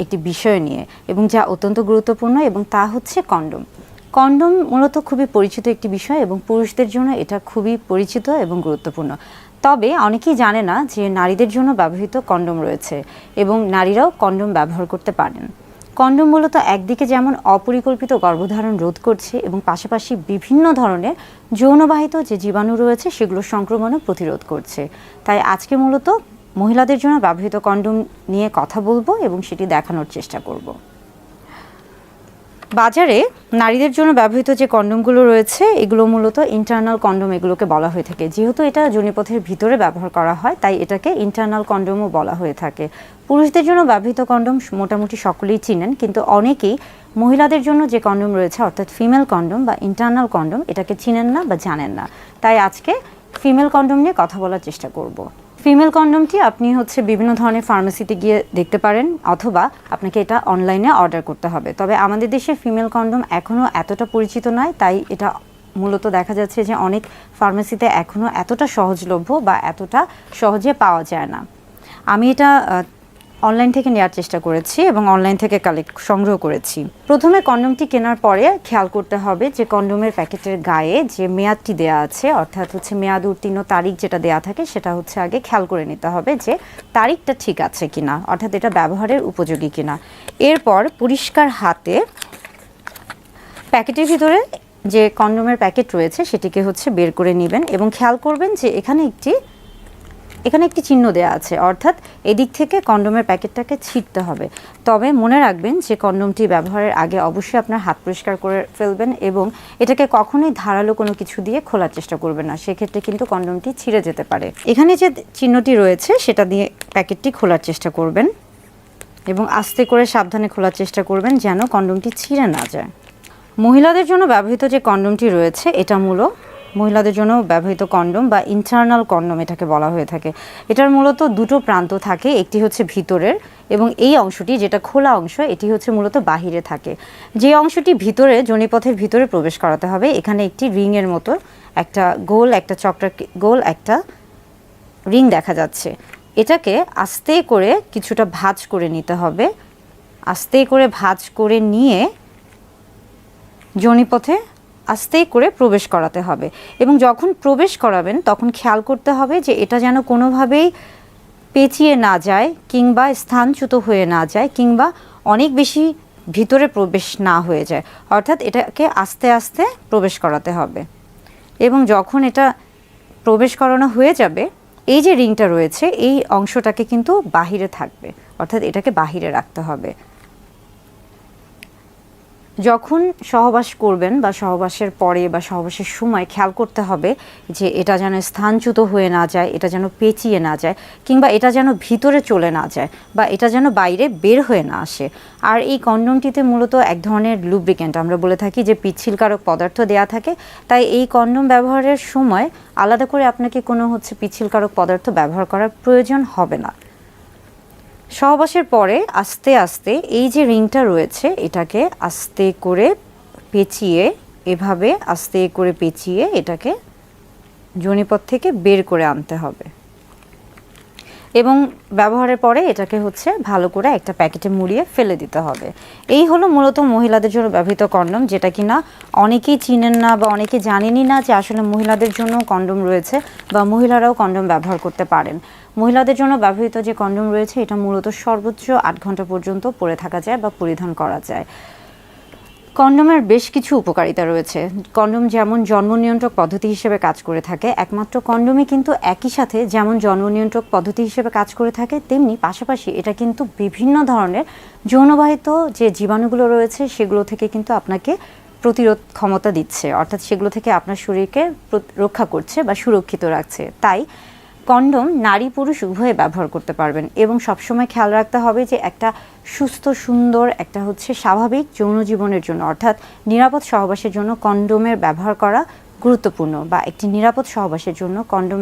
একটি বিষয় নিয়ে এবং যা অত্যন্ত গুরুত্বপূর্ণ এবং তা হচ্ছে কন্ডোম। কন্ডোম মূলত খুবই পরিচিত একটি বিষয় এবং পুরুষদের জন্য এটা খুবই পরিচিত এবং গুরুত্বপূর্ণ। তবে অনেকেই জানে না যে নারীদের জন্য ব্যবহৃত কন্ডোম রয়েছে এবং নারীরাও কন্ডোম ব্যবহার করতে পারেন। কন্ডোম মূলত একদিকে যেমন অপরিকল্পিত গর্ভধারণ রোধ করছে এবং পাশাপাশি বিভিন্ন ধরনের যৌনবাহিত যে জীবাণু রয়েছে সেগুলোর সংক্রমণও প্রতিরোধ করছে। তাই আজকে মূলত মহিলাদের জন্য ব্যবহৃত কন্ডোম নিয়ে কথা বলবো এবং সেটি দেখানোর চেষ্টা করব। বাজারে নারীদের জন্য ব্যবহৃত যে কন্ডোমগুলো রয়েছে এগুলো মূলত ইন্টারনাল কন্ডোম এগুলোকে বলা হয়ে থাকে। যেহেতু এটা যোনিপথের ভিতরে ব্যবহার করা হয় তাই এটাকে ইন্টারনাল কন্ডোমও বলা হয়ে থাকে। পুরুষদের জন্য ব্যবহৃত কন্ডোম মোটামুটি সকলেই চিনেন, কিন্তু অনেকেই মহিলাদের জন্য যে কন্ডোম রয়েছে অর্থাৎ ফিমেল কন্ডোম বা ইন্টারনাল কন্ডোম এটাকে চিনেন না বা জানেন না। তাই আজকে ফিমেল কন্ডোম নিয়ে কথা বলার চেষ্টা করব। ফিমেল কন্ডোমটি আপনি বিভিন্ন ধরনের ফার্মেসিতে গিয়ে দেখতে পারেন অথবা আপনাকে এটা অনলাইনে অর্ডার করতে হবে। তবে আমাদের দেশে ফিমেল কন্ডোম এখনও এতটা পরিচিত নয়, তাই এটা মূলত দেখা যাচ্ছে যে অনেক ফার্মেসিতে এখনও এতটা সহজলভ্য বা এতটা সহজে পাওয়া যায় না। আমি এটা অনলাইন থেকে নেওয়ার চেষ্টা করেছি এবং অনলাইন থেকে সংগ্রহ করেছি। প্রথমে কন্ডোমটি কেনার পরে খেয়াল করতে হবে যে কন্ডোমের প্যাকেটের গায়ে যে মেয়াদটি দেয়া আছে অর্থাৎ মেয়াদ উত্তীর্ণ তারিখ যেটা দেয়া থাকে সেটা আগে খেয়াল করে নিতে হবে যে তারিখটা ঠিক আছে কিনা, অর্থাৎ এটা ব্যবহারের উপযোগী কিনা। এরপর পরিষ্কার হাতে প্যাকেটের ভিতরে যে কন্ডোমের প্যাকেট রয়েছে সেটিকে বের করে নেবেন এবং খেয়াল করবেন যে এখানে একটি চিহ্ন দেওয়া আছে, অর্থাৎ এদিক থেকে কন্ডোমের প্যাকেটটাকে ছিঁড়তে হবে। তবে মনে রাখবেন যে কন্ডোমটি ব্যবহারের আগে অবশ্যই আপনার হাত পরিষ্কার করে ফেলবেন এবং এটাকে কখনোই ধারালো কোনো কিছু দিয়ে খোলার চেষ্টা করবেন না, সেক্ষেত্রে কিন্তু কন্ডোমটি ছিঁড়ে যেতে পারে। এখানে যে চিহ্নটি রয়েছে সেটা দিয়ে প্যাকেটটি খোলার চেষ্টা করবেন এবং আস্তে করে সাবধানে খোলার চেষ্টা করবেন যেন কন্ডোমটি ছিঁড়ে না যায়। মহিলাদের জন্য ব্যবহৃত যে কন্ডোমটি রয়েছে এটা মহিলাদের জন্য ব্যবহৃত কন্ডোম বা ইন্টারনাল কন্ডোম এটাকে বলা হয়ে থাকে। এটার মূলত দুটো প্রান্ত থাকে, একটি ভিতরের এবং এই অংশটি যেটা খোলা অংশ এটি মূলত বাহিরে থাকে। যে অংশটি ভিতরে যোনিপথের ভিতরে প্রবেশ করাতে হবে এখানে একটি রিংয়ের মতো একটা গোল একটা রিং দেখা যাচ্ছে। এটাকে আস্তে করে কিছুটা ভাঁজ করে নিতে হবে। আস্তে করে ভাঁজ করে নিয়ে যোনিপথে আস্তে করে প্রবেশ করাতে হবে এবং যখন প্রবেশ করাবেন তখন খেয়াল করতে হবে যে এটা যেন কোনোভাবেই পেঁচিয়ে না যায় কিংবা স্থানচ্যুত হয়ে না যায় কিংবা অনেক বেশি ভিতরে প্রবেশ না হয়ে যায়, অর্থাৎ এটাকে আস্তে আস্তে প্রবেশ করাতে হবে। এবং যখন এটা প্রবেশ করানো হয়ে যাবে এই যে রিংটা রয়েছে এই অংশটাকে কিন্তু বাহিরে থাকবে, অর্থাৎ এটাকে বাহিরে রাখতে হবে। যখন সহবাস করবেন বা সহবাসের পরে বা সহবাসের সময় খেয়াল করতে হবে যে এটা যেন স্থানচ্যুত হয়ে না যায়, এটা যেন পেঁচিয়ে না যায় কিংবা এটা যেন ভিতরে চলে না যায় বা এটা যেন বাইরে বের হয়ে না আসে। আর এই কন্ডোমটিতে মূলত এক ধরনের লুব্রিক্যান্ট আমরা বলে থাকি যে পিচ্ছিলকারক পদার্থ দেয়া থাকে, তাই এই কন্ডোম ব্যবহারের সময় আলাদা করে আপনাকে কোনো পিচ্ছিলকারক পদার্থ ব্যবহার করার প্রয়োজন হবে না। সহবাসের পরে আস্তে আস্তে এই যে রিংটা রয়েছে এটাকে আস্তে করে পেঁচিয়ে এভাবে আস্তে করে পেঁচিয়ে এটাকে যোনিপথ থেকে বের করে আনতে হবে এবং ব্যবহারের পরে এটাকে ভালো করে একটা প্যাকেটে মুড়িয়ে ফেলে দিতে হবে। এই হলো মূলত মহিলাদের জন্য ব্যবহৃত কন্ডোম, যেটা কিনা অনেকেই চিনেন না বা অনেকে জানেনই না যে আসলে মহিলাদের জন্য কন্ডোম রয়েছে বা মহিলারাও কন্ডোম ব্যবহার করতে পারেন। মহিলাদের জন্য ব্যবহৃত যে কন্ডোম রয়েছে এটা মূলত সর্বোচ্চ 8 ঘন্টা পর্যন্ত পরে থাকা যায় বা পরিধান করা যায়। কন্ডোমের বেশ কিছু উপকারিতা রয়েছে। কন্ডোম যেমন জন্ম নিয়ন্ত্রক পদ্ধতি হিসেবে কাজ করে থাকে, একমাত্র কন্ডোমই কিন্তু একই সাথে যেমন জন্ম নিয়ন্ত্রক পদ্ধতি হিসেবে কাজ করে থাকে তেমনি পাশাপাশি এটা কিন্তু বিভিন্ন ধরনের যৌনবাহিত যে জীবাণুগুলো রয়েছে সেগুলো থেকে কিন্তু আপনাকে প্রতিরোধ ক্ষমতা দিচ্ছে, অর্থাৎ সেগুলো থেকে আপনার শরীরকে রক্ষা করছে বা সুরক্ষিত রাখছে। তাই কন্ডোম নারী পুরুষ উভয়ে ব্যবহার করতে পারবেন এবং সবসময় খেয়াল রাখতে হবে যে একটা সুস্থ সুন্দর একটা স্বাভাবিক যৌন জীবনের জন্য অর্থাৎ নিরাপদ সহবাসের জন্য কন্ডোমের ব্যবহার করা গুরুত্বপূর্ণ বা একটি নিরাপদ সহবাসের জন্য কন্ডোম